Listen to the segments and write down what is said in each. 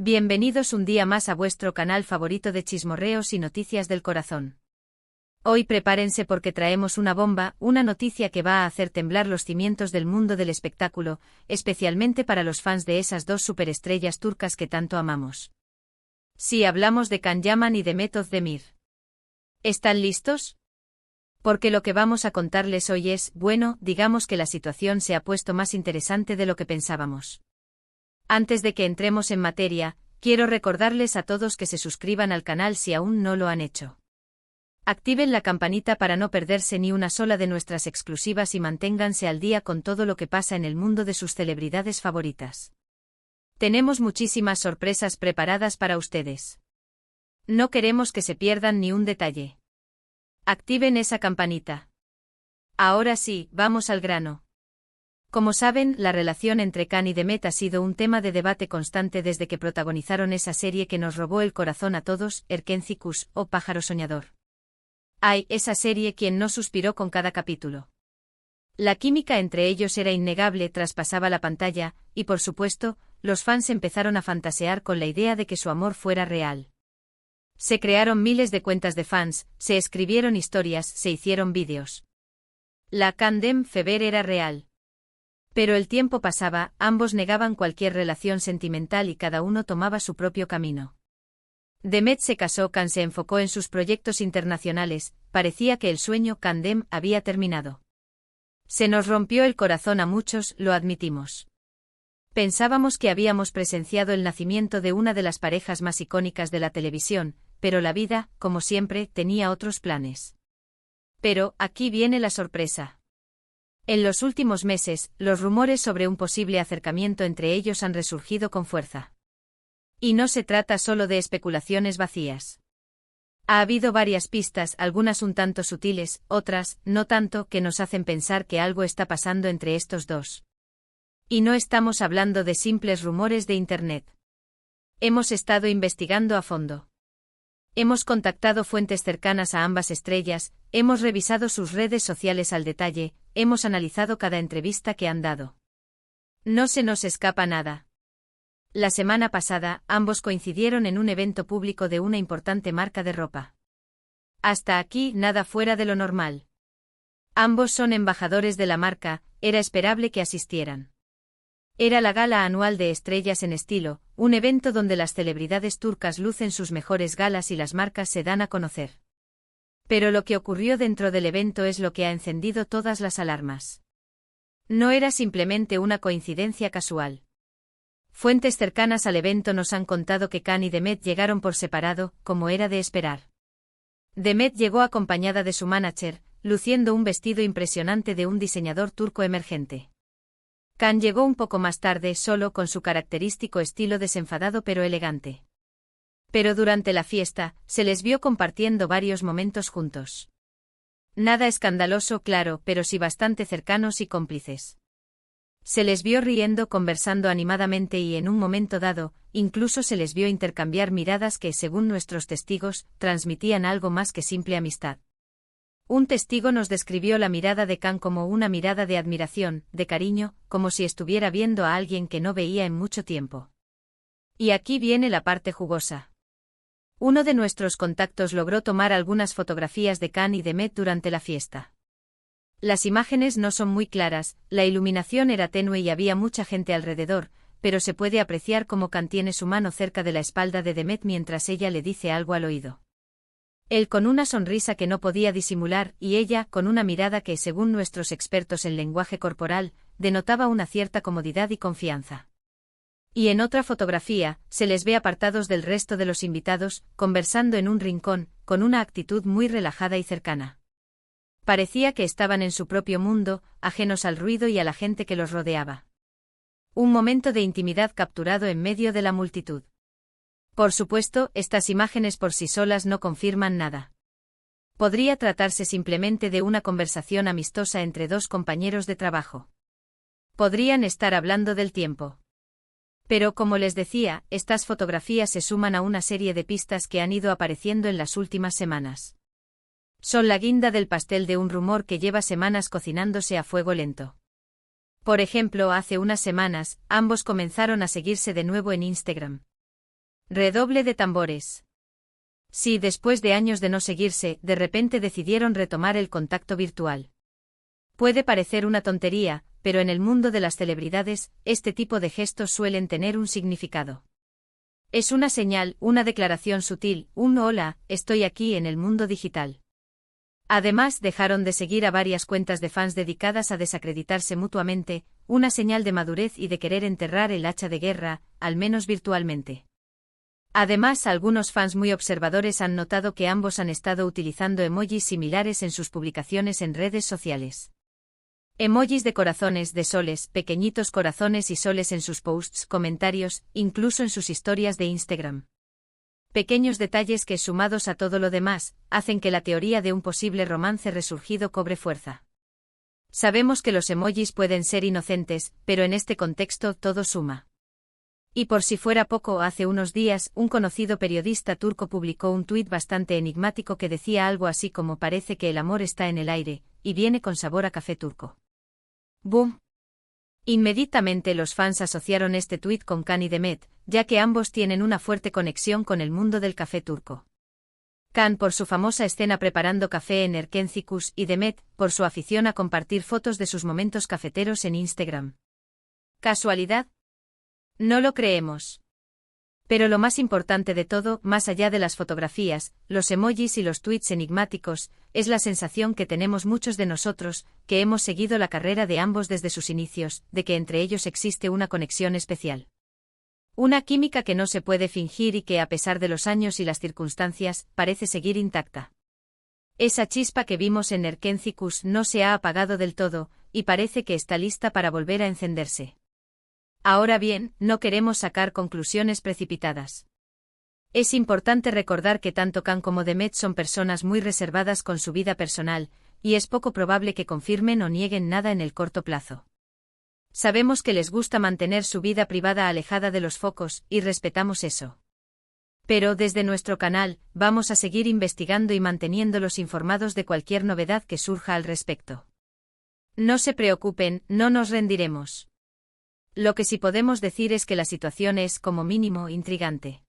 Bienvenidos un día más a vuestro canal favorito de chismorreos y noticias del corazón. Hoy prepárense porque traemos una bomba, una noticia que va a hacer temblar los cimientos del mundo del espectáculo, especialmente para los fans de esas dos superestrellas turcas que tanto amamos. Sí, hablamos de Can Yaman y Demet Özdemir. ¿Están listos? Porque lo que vamos a contarles hoy es, bueno, digamos que la situación se ha puesto más interesante de lo que pensábamos. Antes de que entremos en materia, quiero recordarles a todos que se suscriban al canal si aún no lo han hecho. Activen la campanita para no perderse ni una sola de nuestras exclusivas y manténganse al día con todo lo que pasa en el mundo de sus celebridades favoritas. Tenemos muchísimas sorpresas preparadas para ustedes. No queremos que se pierdan ni un detalle. Activen esa campanita. Ahora sí, vamos al grano. Como saben, la relación entre Can y Demet ha sido un tema de debate constante desde que protagonizaron esa serie que nos robó el corazón a todos, Erkenci Kuş, o Pájaro Soñador. Ay, esa serie quien no suspiró con cada capítulo. La química entre ellos era innegable, traspasaba la pantalla, y por supuesto, los fans empezaron a fantasear con la idea de que su amor fuera real. Se crearon miles de cuentas de fans, se escribieron historias, se hicieron vídeos. La Can-Dem fever era real. Pero el tiempo pasaba, ambos negaban cualquier relación sentimental y cada uno tomaba su propio camino. Demet se casó, Can se enfocó en sus proyectos internacionales, parecía que el sueño Can-Dem había terminado. Se nos rompió el corazón a muchos, lo admitimos. Pensábamos que habíamos presenciado el nacimiento de una de las parejas más icónicas de la televisión, pero la vida, como siempre, tenía otros planes. Pero, aquí viene la sorpresa. En los últimos meses, los rumores sobre un posible acercamiento entre ellos han resurgido con fuerza. Y no se trata solo de especulaciones vacías. Ha habido varias pistas, algunas un tanto sutiles, otras, no tanto, que nos hacen pensar que algo está pasando entre estos dos. Y no estamos hablando de simples rumores de Internet. Hemos estado investigando a fondo. Hemos contactado fuentes cercanas a ambas estrellas, hemos revisado sus redes sociales al detalle, hemos analizado cada entrevista que han dado. No se nos escapa nada. La semana pasada, ambos coincidieron en un evento público de una importante marca de ropa. Hasta aquí, nada fuera de lo normal. Ambos son embajadores de la marca, era esperable que asistieran. Era la gala anual de Estrellas en Estilo, un evento donde las celebridades turcas lucen sus mejores galas y las marcas se dan a conocer. Pero lo que ocurrió dentro del evento es lo que ha encendido todas las alarmas. No era simplemente una coincidencia casual. Fuentes cercanas al evento nos han contado que Can y Demet llegaron por separado, como era de esperar. Demet llegó acompañada de su manager, luciendo un vestido impresionante de un diseñador turco emergente. Can llegó un poco más tarde solo con su característico estilo desenfadado pero elegante. Pero durante la fiesta, se les vio compartiendo varios momentos juntos. Nada escandaloso, claro, pero sí bastante cercanos y cómplices. Se les vio riendo, conversando animadamente y en un momento dado, incluso se les vio intercambiar miradas que, según nuestros testigos, transmitían algo más que simple amistad. Un testigo nos describió la mirada de Can como una mirada de admiración, de cariño, como si estuviera viendo a alguien que no veía en mucho tiempo. Y aquí viene la parte jugosa. Uno de nuestros contactos logró tomar algunas fotografías de Can y Demet durante la fiesta. Las imágenes no son muy claras, la iluminación era tenue y había mucha gente alrededor, pero se puede apreciar cómo Can tiene su mano cerca de la espalda de Demet mientras ella le dice algo al oído. Él con una sonrisa que no podía disimular y ella con una mirada que, según nuestros expertos en lenguaje corporal, denotaba una cierta comodidad y confianza. Y en otra fotografía, se les ve apartados del resto de los invitados, conversando en un rincón, con una actitud muy relajada y cercana. Parecía que estaban en su propio mundo, ajenos al ruido y a la gente que los rodeaba. Un momento de intimidad capturado en medio de la multitud. Por supuesto, estas imágenes por sí solas no confirman nada. Podría tratarse simplemente de una conversación amistosa entre dos compañeros de trabajo. Podrían estar hablando del tiempo. Pero como les decía, estas fotografías se suman a una serie de pistas que han ido apareciendo en las últimas semanas. Son la guinda del pastel de un rumor que lleva semanas cocinándose a fuego lento. Por ejemplo, hace unas semanas, ambos comenzaron a seguirse de nuevo en Instagram. Redoble de tambores. Sí, después de años de no seguirse, de repente decidieron retomar el contacto virtual. Puede parecer una tontería, pero en el mundo de las celebridades, este tipo de gestos suelen tener un significado. Es una señal, una declaración sutil, un hola, estoy aquí en el mundo digital. Además, dejaron de seguir a varias cuentas de fans dedicadas a desacreditarse mutuamente, una señal de madurez y de querer enterrar el hacha de guerra, al menos virtualmente. Además, algunos fans muy observadores han notado que ambos han estado utilizando emojis similares en sus publicaciones en redes sociales. Emojis de corazones, de soles, pequeñitos corazones y soles en sus posts, comentarios, incluso en sus historias de Instagram. Pequeños detalles que, sumados a todo lo demás, hacen que la teoría de un posible romance resurgido cobre fuerza. Sabemos que los emojis pueden ser inocentes, pero en este contexto todo suma. Y por si fuera poco, hace unos días, un conocido periodista turco publicó un tuit bastante enigmático que decía algo así como parece que el amor está en el aire, y viene con sabor a café turco. ¡Boom! Inmediatamente los fans asociaron este tuit con Can y Demet, ya que ambos tienen una fuerte conexión con el mundo del café turco. Can por su famosa escena preparando café en Erkencikus y Demet por su afición a compartir fotos de sus momentos cafeteros en Instagram. ¿Casualidad? No lo creemos. Pero lo más importante de todo, más allá de las fotografías, los emojis y los tweets enigmáticos, es la sensación que tenemos muchos de nosotros, que hemos seguido la carrera de ambos desde sus inicios, de que entre ellos existe una conexión especial. Una química que no se puede fingir y que, a pesar de los años y las circunstancias, parece seguir intacta. Esa chispa que vimos en Erkencikus no se ha apagado del todo, y parece que está lista para volver a encenderse. Ahora bien, no queremos sacar conclusiones precipitadas. Es importante recordar que tanto Can como Demet son personas muy reservadas con su vida personal, y es poco probable que confirmen o nieguen nada en el corto plazo. Sabemos que les gusta mantener su vida privada alejada de los focos, y respetamos eso. Pero desde nuestro canal, vamos a seguir investigando y manteniéndolos informados de cualquier novedad que surja al respecto. No se preocupen, no nos rendiremos. Lo que sí podemos decir es que la situación es, como mínimo, intrigante.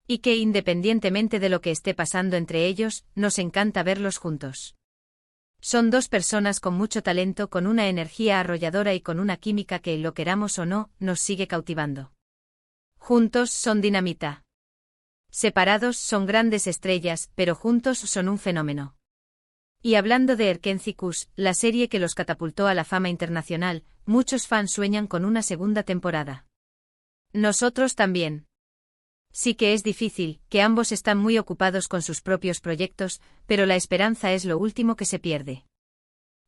Y que, independientemente de lo que esté pasando entre ellos, nos encanta verlos juntos. Son dos personas con mucho talento, con una energía arrolladora y con una química que, lo queramos o no, nos sigue cautivando. Juntos son dinamita. Separados son grandes estrellas, pero juntos son un fenómeno. Y hablando de Erkencikus, la serie que los catapultó a la fama internacional, muchos fans sueñan con una segunda temporada. Nosotros también. Sí que es difícil, que ambos están muy ocupados con sus propios proyectos, pero la esperanza es lo último que se pierde.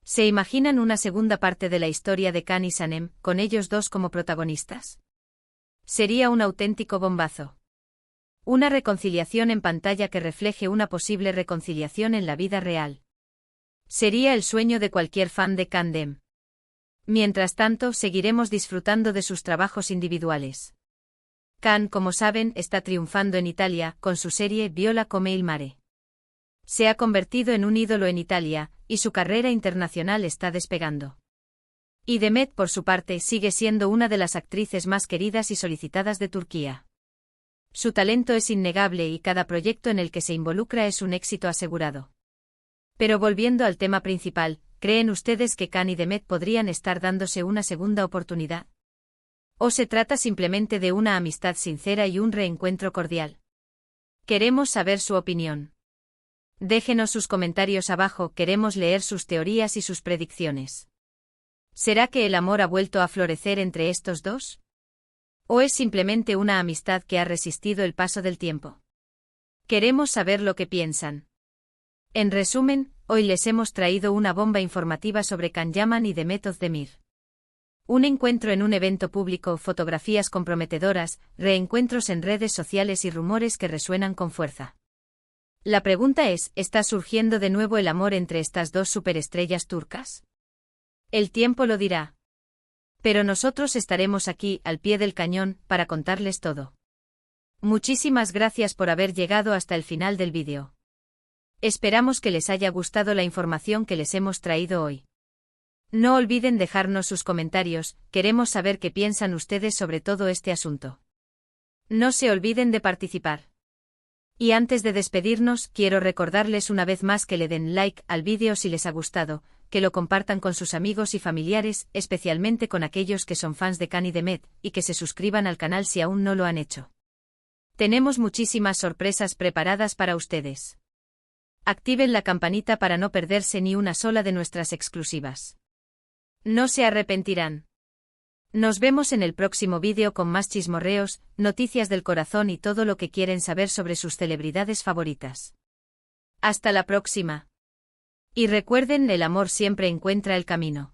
¿Se imaginan una segunda parte de la historia de Can y Sanem, con ellos dos como protagonistas? Sería un auténtico bombazo. Una reconciliación en pantalla que refleje una posible reconciliación en la vida real. Sería el sueño de cualquier fan de Can Dem. Mientras tanto, seguiremos disfrutando de sus trabajos individuales. Can, como saben, está triunfando en Italia, con su serie Viola come il mare. Se ha convertido en un ídolo en Italia, y su carrera internacional está despegando. Y Demet, por su parte, sigue siendo una de las actrices más queridas y solicitadas de Turquía. Su talento es innegable y cada proyecto en el que se involucra es un éxito asegurado. Pero volviendo al tema principal, ¿creen ustedes que Can y Demet podrían estar dándose una segunda oportunidad? ¿O se trata simplemente de una amistad sincera y un reencuentro cordial? Queremos saber su opinión. Déjenos sus comentarios abajo, queremos leer sus teorías y sus predicciones. ¿Será que el amor ha vuelto a florecer entre estos dos? ¿O es simplemente una amistad que ha resistido el paso del tiempo? Queremos saber lo que piensan. En resumen, hoy les hemos traído una bomba informativa sobre Can Yaman y Demet Özdemir. Un encuentro en un evento público, fotografías comprometedoras, reencuentros en redes sociales y rumores que resuenan con fuerza. La pregunta es, ¿está surgiendo de nuevo el amor entre estas dos superestrellas turcas? El tiempo lo dirá. Pero nosotros estaremos aquí, al pie del cañón, para contarles todo. Muchísimas gracias por haber llegado hasta el final del vídeo. Esperamos que les haya gustado la información que les hemos traído hoy. No olviden dejarnos sus comentarios, queremos saber qué piensan ustedes sobre todo este asunto. No se olviden de participar. Y antes de despedirnos, quiero recordarles una vez más que le den like al vídeo si les ha gustado, que lo compartan con sus amigos y familiares, especialmente con aquellos que son fans de Khan y de Med, y que se suscriban al canal si aún no lo han hecho. Tenemos muchísimas sorpresas preparadas para ustedes. Activen la campanita para no perderse ni una sola de nuestras exclusivas. No se arrepentirán. Nos vemos en el próximo vídeo con más chismorreos, noticias del corazón y todo lo que quieren saber sobre sus celebridades favoritas. Hasta la próxima. Y recuerden, el amor siempre encuentra el camino.